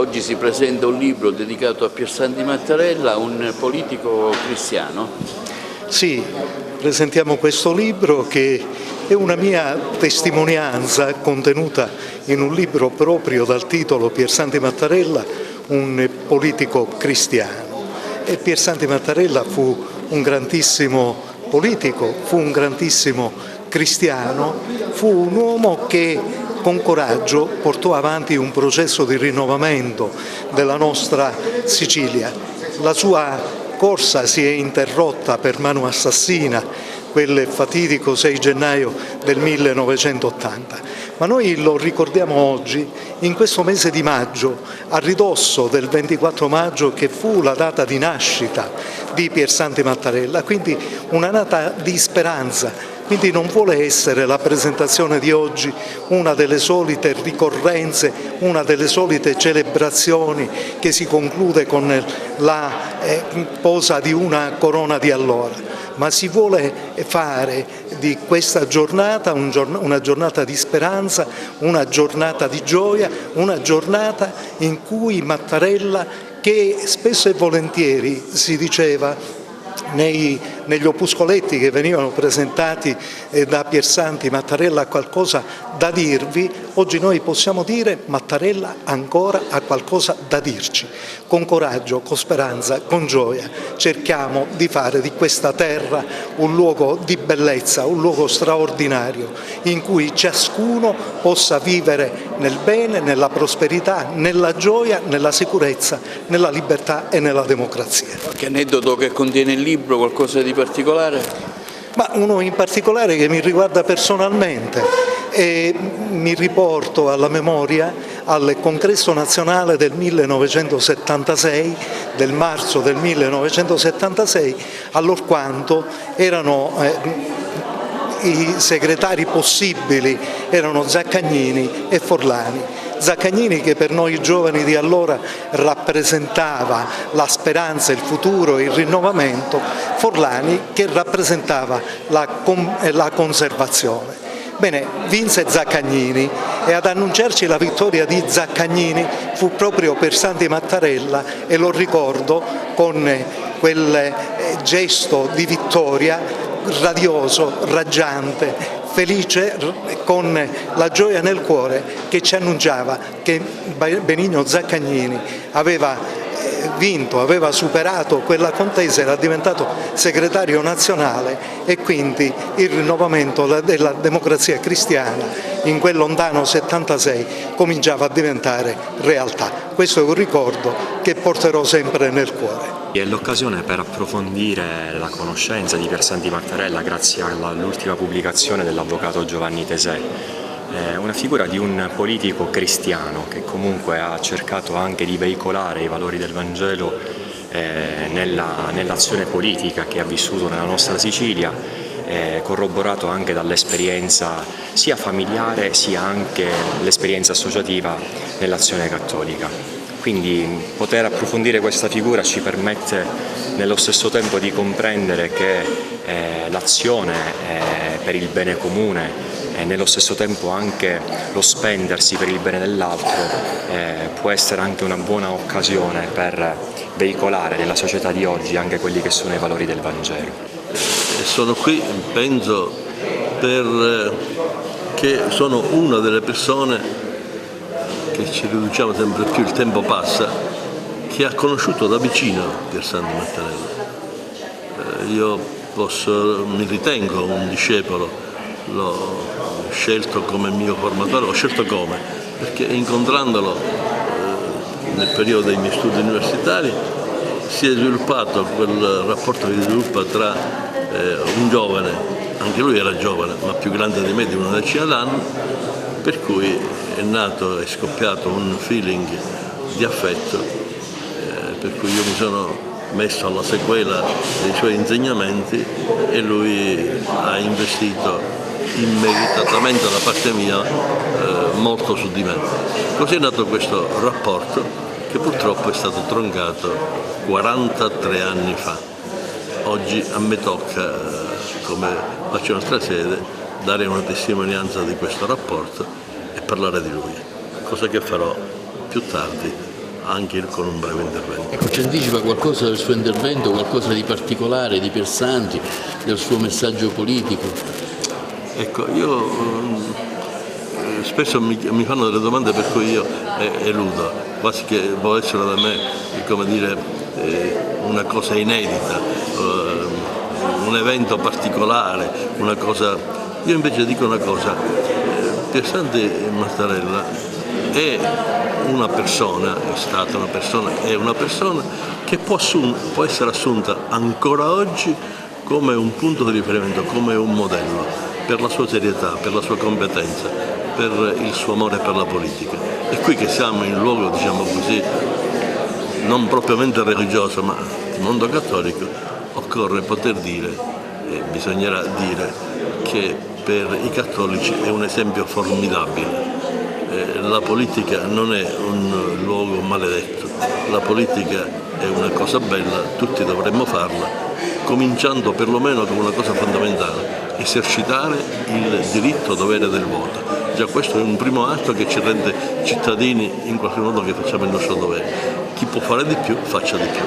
oggi si presenta un libro dedicato a Piersanti Mattarella, un politico cristiano. Sì, presentiamo questo libro che è una mia testimonianza contenuta in un libro proprio dal titolo Piersanti Mattarella, un politico cristiano. E Piersanti Mattarella fu un grandissimo politico, fu un grandissimo cristiano, fu un uomo che con coraggio portò avanti un processo di rinnovamento della nostra Sicilia. La sua corsa si è interrotta per mano assassina quel fatidico 6 gennaio del 1980, ma noi lo ricordiamo oggi in questo mese di maggio, a ridosso del 24 maggio che fu la data di nascita di Piersanti Mattarella, quindi una data di speranza. Quindi non vuole essere la presentazione di oggi una delle solite ricorrenze, una delle solite celebrazioni che si conclude con la posa di una corona di allora, ma si vuole fare di questa giornata una giornata di speranza, una giornata di gioia, una giornata in cui Mattarella, che spesso e volentieri si diceva negli opuscoletti che venivano presentati da Piersanti, Mattarella ha qualcosa da dirvi, oggi noi possiamo dire Mattarella ancora ha qualcosa da dirci. Con coraggio, con speranza, con gioia cerchiamo di fare di questa terra un luogo di bellezza, un luogo straordinario in cui ciascuno possa vivere nel bene, nella prosperità, nella gioia, nella sicurezza, nella libertà e nella democrazia. Qualche aneddoto che contiene il libro, qualcosa di particolare? Ma uno in particolare che mi riguarda personalmente e mi riporto alla memoria al congresso nazionale del 1976, del marzo del 1976, allorquando erano i segretari possibili erano Zaccagnini e Forlani. Zaccagnini, che per noi giovani di allora rappresentava la speranza, il futuro, il rinnovamento, Forlani che rappresentava la conservazione. Bene, vinse Zaccagnini e ad annunciarci la vittoria di Zaccagnini fu proprio Piersanti Mattarella, e lo ricordo con quel gesto di vittoria radioso, raggiante, felice, con la gioia nel cuore, che ci annunciava che Benigno Zaccagnini aveva vinto, aveva superato quella contesa, era diventato segretario nazionale, e quindi il rinnovamento della democrazia cristiana in quel lontano 76 cominciava a diventare realtà. Questo è un ricordo che porterò sempre nel cuore. È l'occasione per approfondire la conoscenza di Piersanti Mattarella grazie all'ultima pubblicazione dell'avvocato Giovanni Tesè, una figura di un politico cristiano che comunque ha cercato anche di veicolare i valori del Vangelo nell'azione politica che ha vissuto nella nostra Sicilia, corroborato anche dall'esperienza sia familiare sia anche l'esperienza associativa nell'azione cattolica. Quindi poter approfondire questa figura ci permette nello stesso tempo di comprendere che l'azione per il bene comune e nello stesso tempo anche lo spendersi per il bene dell'altro può essere anche una buona occasione per veicolare nella società di oggi anche quelli che sono i valori del Vangelo. Sono qui, penso, perché sono una delle persone che ci riduciamo sempre più, il tempo passa, che ha conosciuto da vicino Piersanti Mattarella. Io mi ritengo un discepolo, l'ho scelto come mio formatore, l'ho scelto come? Perché incontrandolo nel periodo dei miei studi universitari si è sviluppato quel rapporto che si sviluppa tra un giovane, anche lui era giovane, ma più grande di me di una decina d'anni, per cui è nato e scoppiato un feeling di affetto, per cui io mi sono messo alla sequela dei suoi insegnamenti e lui ha investito immeritatamente da parte mia molto su di me. Così è nato questo rapporto che purtroppo è stato troncato 43 anni fa. Oggi a me tocca, come faccio in nostra sede, dare una testimonianza di questo rapporto e parlare di lui, cosa che farò più tardi anche con un breve intervento. Ecco, ci anticipa qualcosa del suo intervento, qualcosa di particolare di Piersanti, del suo messaggio politico? Ecco, io spesso mi fanno delle domande per cui io eludo, quasi che può essere da me, come dire, una cosa inedita, un evento particolare, una cosa. Io invece dico una cosa, Piersanti Mattarella è una persona, è stata una persona, è una persona che può essere assunta ancora oggi come un punto di riferimento, come un modello, per la sua serietà, per la sua competenza, per il suo amore per la politica. È qui che siamo in un luogo, diciamo così, non propriamente religioso, ma il mondo cattolico, occorre poter dire, e bisognerà dire, che per i cattolici è un esempio formidabile. La politica non è un luogo maledetto, la politica è una cosa bella, tutti dovremmo farla, cominciando perlomeno con una cosa fondamentale, esercitare il diritto-dovere del voto. Già questo è un primo atto che ci rende cittadini in qualche modo che facciamo il nostro dovere. Chi può fare di più, faccia di più.